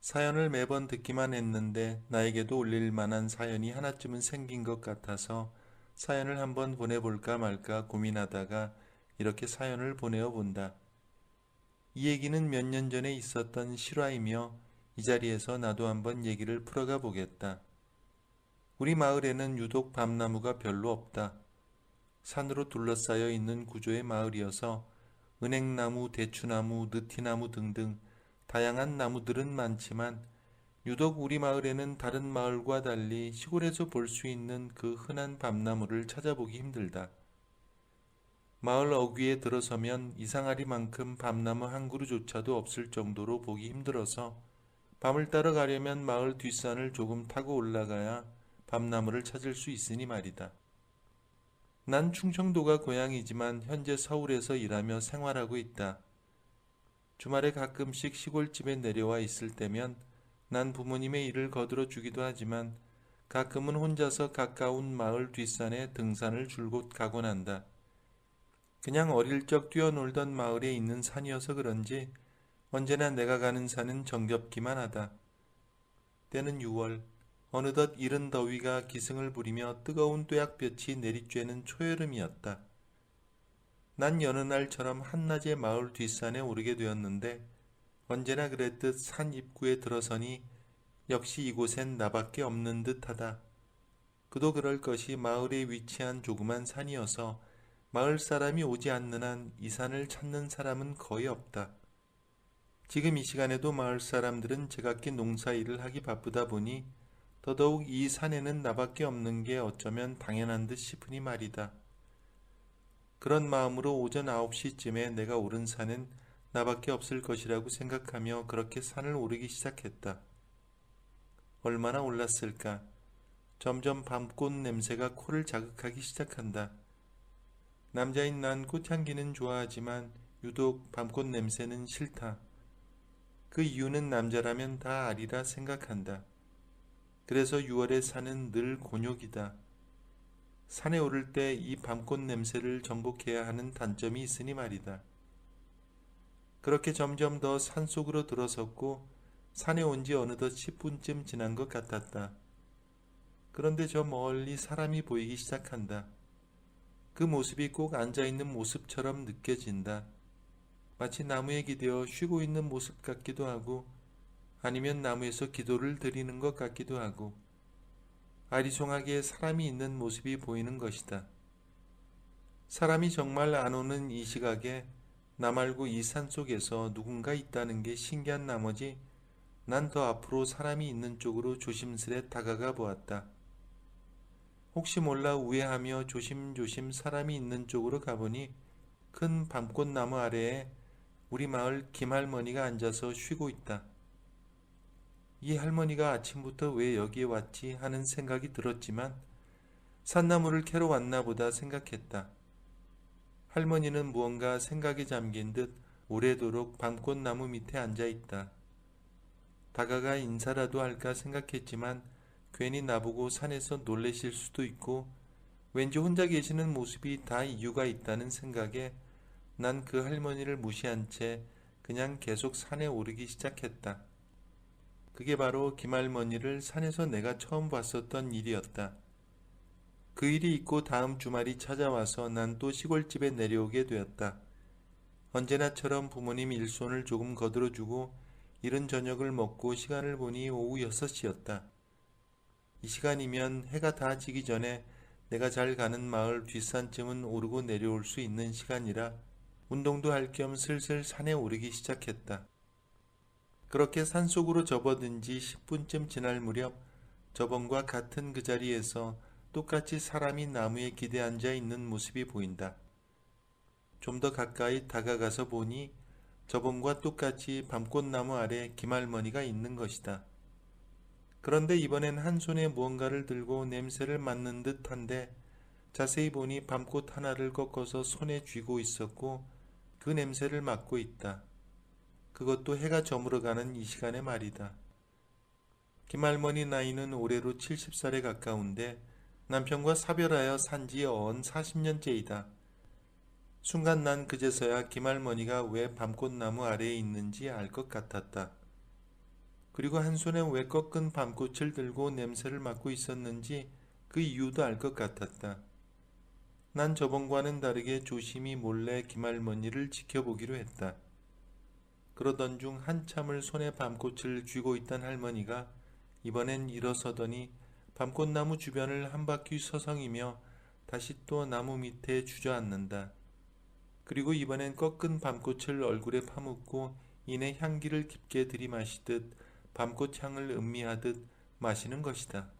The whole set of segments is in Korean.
사연을 매번 듣기만 했는데 나에게도 올릴 만한 사연이 하나쯤은 생긴 것 같아서 사연을 한번 보내볼까 말까 고민하다가 이렇게 사연을 보내어 본다. 이 얘기는 몇 년 전에 있었던 실화이며 이 자리에서 나도 한번 얘기를 풀어가 보겠다. 우리 마을에는 유독 밤나무가 별로 없다. 산으로 둘러싸여 있는 구조의 마을이어서 은행나무, 대추나무, 느티나무 등등 다양한 나무들은 많지만 유독 우리 마을에는 다른 마을과 달리 시골에서 볼 수 있는 그 흔한 밤나무를 찾아보기 힘들다. 마을 어귀에 들어서면 이상하리만큼 밤나무 한 그루조차도 없을 정도로 보기 힘들어서 밤을 따라 가려면 마을 뒷산을 조금 타고 올라가야 밤나무를 찾을 수 있으니 말이다. 난 충청도가 고향이지만 현재 서울에서 일하며 생활하고 있다. 주말에 가끔씩 시골집에 내려와 있을 때면 난 부모님의 일을 거들어 주기도 하지만 가끔은 혼자서 가까운 마을 뒷산에 등산을 줄곧 가곤 한다. 그냥 어릴 적 뛰어놀던 마을에 있는 산이어서 그런지 언제나 내가 가는 산은 정겹기만 하다. 때는 6월, 어느덧 이른 더위가 기승을 부리며 뜨거운 뙤약볕이 내리쬐는 초여름이었다. 난 여느 날처럼 한낮에 마을 뒷산에 오르게 되었는데 언제나 그랬듯 산 입구에 들어서니 역시 이곳엔 나밖에 없는 듯하다. 그도 그럴 것이 마을에 위치한 조그만 산이어서 마을 사람이 오지 않는 한 이 산을 찾는 사람은 거의 없다. 지금 이 시간에도 마을 사람들은 제각기 농사일을 하기 바쁘다 보니 더더욱 이 산에는 나밖에 없는 게 어쩌면 당연한 듯 싶으니 말이다. 그런 마음으로 오전 9시쯤에 내가 오른 산은 나밖에 없을 것이라고 생각하며 그렇게 산을 오르기 시작했다. 얼마나 올랐을까? 점점 밤꽃 냄새가 코를 자극하기 시작한다. 남자인 난 꽃향기는 좋아하지만 유독 밤꽃 냄새는 싫다. 그 이유는 남자라면 다 아리라 생각한다. 그래서 6월의 산은 늘 곤욕이다. 산에 오를 때 이 밤꽃 냄새를 정복해야 하는 단점이 있으니 말이다. 그렇게 점점 더 산속으로 들어섰고 산에 온 지 어느덧 10분쯤 지난 것 같았다. 그런데 저 멀리 사람이 보이기 시작한다. 그 모습이 꼭 앉아있는 모습처럼 느껴진다. 마치 나무에 기대어 쉬고 있는 모습 같기도 하고 아니면 나무에서 기도를 드리는 것 같기도 하고 아리송하게 사람이 있는 모습이 보이는 것이다. 사람이 정말 안 오는 이 시각에 나 말고 이 산속에서 누군가 있다는 게 신기한 나머지 난 더 앞으로 사람이 있는 쪽으로 조심스레 다가가 보았다. 혹시 몰라 우회하며 조심조심 사람이 있는 쪽으로 가보니 큰 밤꽃나무 아래에 우리 마을 김할머니가 앉아서 쉬고 있다. 이 할머니가 아침부터 왜 여기에 왔지 하는 생각이 들었지만 산나무를 캐러 왔나 보다 생각했다. 할머니는 무언가 생각에 잠긴 듯 오래도록 밤꽃나무 밑에 앉아 있다. 다가가 인사라도 할까 생각했지만 괜히 나보고 산에서 놀래실 수도 있고 왠지 혼자 계시는 모습이 다 이유가 있다는 생각에 난 그 할머니를 무시한 채 그냥 계속 산에 오르기 시작했다. 그게 바로 김할머니를 산에서 내가 처음 봤었던 일이었다. 그 일이 있고 다음 주말이 찾아와서 난 또 시골집에 내려오게 되었다. 언제나처럼 부모님 일손을 조금 거들어주고 이른 저녁을 먹고 시간을 보니 오후 6시였다. 이 시간이면 해가 다 지기 전에 내가 잘 가는 마을 뒷산쯤은 오르고 내려올 수 있는 시간이라 운동도 할 겸 슬슬 산에 오르기 시작했다. 그렇게 산속으로 접어든 지 10분쯤 지날 무렵 저번과 같은 그 자리에서 똑같이 사람이 나무에 기대 앉아 있는 모습이 보인다. 좀 더 가까이 다가가서 보니 저번과 똑같이 밤꽃나무 아래 김할머니가 있는 것이다. 그런데 이번엔 한 손에 무언가를 들고 냄새를 맡는 듯한데 자세히 보니 밤꽃 하나를 꺾어서 손에 쥐고 있었고 그 냄새를 맡고 있다. 그것도 해가 저물어가는 이 시간에 말이다. 김할머니 나이는 올해로 70살에 가까운데 남편과 사별하여 산지 언 40년째이다. 순간 난 그제서야 김할머니가 왜 밤꽃나무 아래에 있는지 알 것 같았다. 그리고 한 손에 왜 꺾은 밤꽃을 들고 냄새를 맡고 있었는지 그 이유도 알 것 같았다. 난 저번과는 다르게 조심히 몰래 김할머니를 지켜보기로 했다. 그러던 중 한참을 손에 밤꽃을 쥐고 있던 할머니가 이번엔 일어서더니 밤꽃나무 주변을 한 바퀴 서성이며 다시 또 나무 밑에 주저앉는다. 그리고 이번엔 꺾은 밤꽃을 얼굴에 파묻고 이내 향기를 깊게 들이마시듯 밤꽃 향을 음미하듯 마시는 것이다.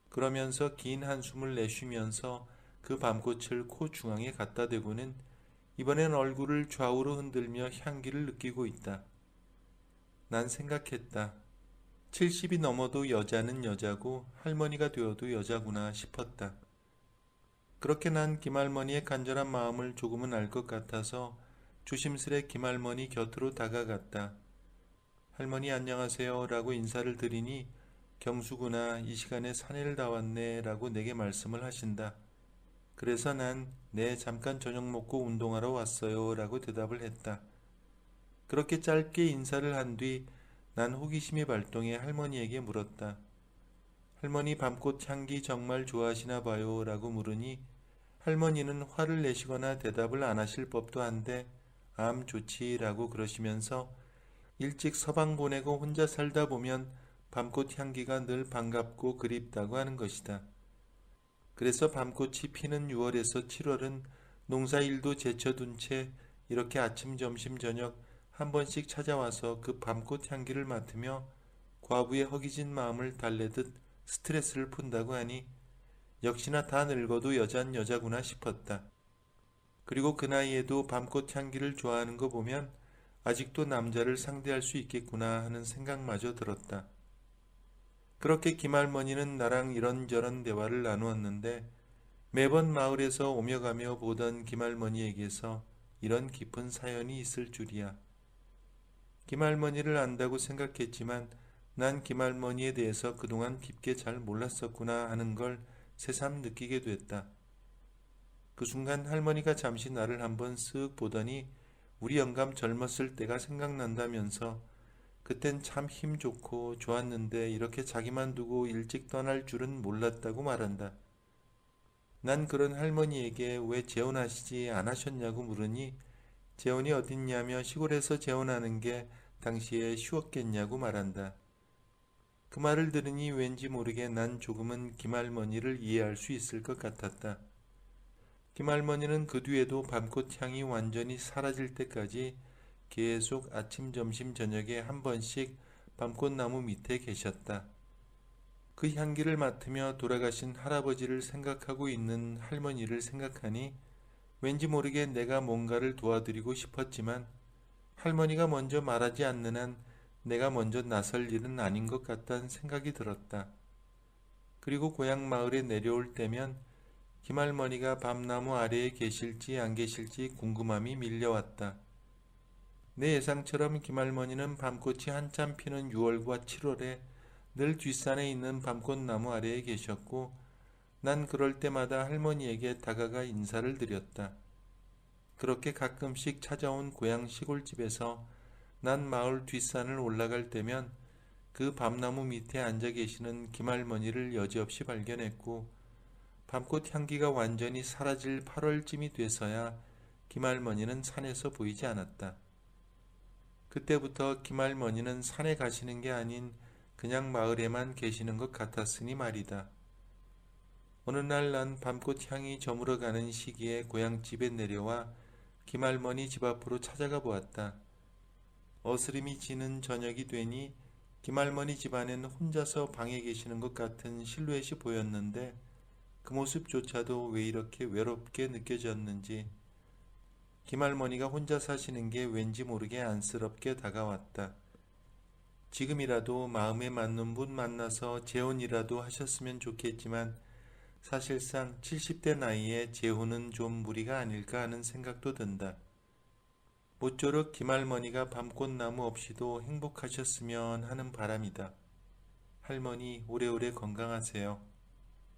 그러면서 긴 한숨을 내쉬면서 그 밤꽃을 코 중앙에 갖다 대고는 이번엔 얼굴을 좌우로 흔들며 향기를 느끼고 있다. 난 생각했다. 70이 넘어도 여자는 여자고 할머니가 되어도 여자구나 싶었다. 그렇게 난 김할머니의 간절한 마음을 조금은 알 것 같아서 조심스레 김할머니 곁으로 다가갔다. 할머니 안녕하세요 라고 인사를 드리니 경수구나 이 시간에 산에를 다 왔네 라고 내게 말씀을 하신다. 그래서 난 네 잠깐 저녁 먹고 운동하러 왔어요 라고 대답을 했다. 그렇게 짧게 인사를 한 뒤 난 호기심이 발동해 할머니에게 물었다. 할머니 밤꽃 향기 정말 좋아하시나 봐요 라고 물으니 할머니는 화를 내시거나 대답을 안 하실 법도 한데 암 좋지 라고 그러시면서 일찍 서방 보내고 혼자 살다 보면 밤꽃 향기가 늘 반갑고 그립다고 하는 것이다. 그래서 밤꽃이 피는 6월에서 7월은 농사일도 제쳐둔 채 이렇게 아침 점심 저녁 한 번씩 찾아와서 그 밤꽃 향기를 맡으며 과부의 허기진 마음을 달래듯 스트레스를 푼다고 하니 역시나 다 늙어도 여잔 여자구나 싶었다. 그리고 그 나이에도 밤꽃 향기를 좋아하는 거 보면 아직도 남자를 상대할 수 있겠구나 하는 생각마저 들었다. 그렇게 김할머니는 나랑 이런저런 대화를 나누었는데 매번 마을에서 오며 가며 보던 김할머니에게서 이런 깊은 사연이 있을 줄이야. 김할머니를 안다고 생각했지만 난 김할머니에 대해서 그동안 깊게 잘 몰랐었구나 하는 걸 새삼 느끼게 됐다. 그 순간 할머니가 잠시 나를 한번 쓱 보더니 우리 영감 젊었을 때가 생각난다면서 그땐 참 힘 좋고 좋았는데 이렇게 자기만 두고 일찍 떠날 줄은 몰랐다고 말한다. 난 그런 할머니에게 왜 재혼하시지 않으셨냐고 물으니 재혼이 어딨냐며 시골에서 재혼하는 게 당시에 쉬웠겠냐고 말한다. 그 말을 들으니 왠지 모르게 난 조금은 김할머니를 이해할 수 있을 것 같았다. 김할머니는 그 뒤에도 밤꽃 향이 완전히 사라질 때까지 계속 아침, 점심, 저녁에 한 번씩 밤꽃나무 밑에 계셨다. 그 향기를 맡으며 돌아가신 할아버지를 생각하고 있는 할머니를 생각하니 왠지 모르게 내가 뭔가를 도와드리고 싶었지만 할머니가 먼저 말하지 않는 한 내가 먼저 나설 일은 아닌 것 같다는 생각이 들었다. 그리고 고향 마을에 내려올 때면 김할머니가 밤나무 아래에 계실지 안 계실지 궁금함이 밀려왔다. 내 예상처럼 김할머니는 밤꽃이 한참 피는 6월과 7월에 늘 뒷산에 있는 밤꽃나무 아래에 계셨고 난 그럴 때마다 할머니에게 다가가 인사를 드렸다. 그렇게 가끔씩 찾아온 고향 시골집에서 난 마을 뒷산을 올라갈 때면 그 밤나무 밑에 앉아 계시는 김할머니를 여지없이 발견했고 밤꽃 향기가 완전히 사라질 8월쯤이 돼서야 김할머니는 산에서 보이지 않았다. 그때부터 김할머니는 산에 가시는 게 아닌 그냥 마을에만 계시는 것 같았으니 말이다. 어느 날 난 밤꽃 향이 저물어가는 시기에 고향집에 내려와 김할머니 집 앞으로 찾아가 보았다. 어스름이 지는 저녁이 되니 김할머니 집안엔 혼자서 방에 계시는 것 같은 실루엣이 보였는데 그 모습조차도 왜 이렇게 외롭게 느껴졌는지 김할머니가 혼자 사시는 게 왠지 모르게 안쓰럽게 다가왔다. 지금이라도 마음에 맞는 분 만나서 재혼이라도 하셨으면 좋겠지만 사실상 70대 나이에 재혼은 좀 무리가 아닐까 하는 생각도 든다. 모쪼록 김할머니가 밤꽃나무 없이도 행복하셨으면 하는 바람이다. 할머니 오래오래 건강하세요.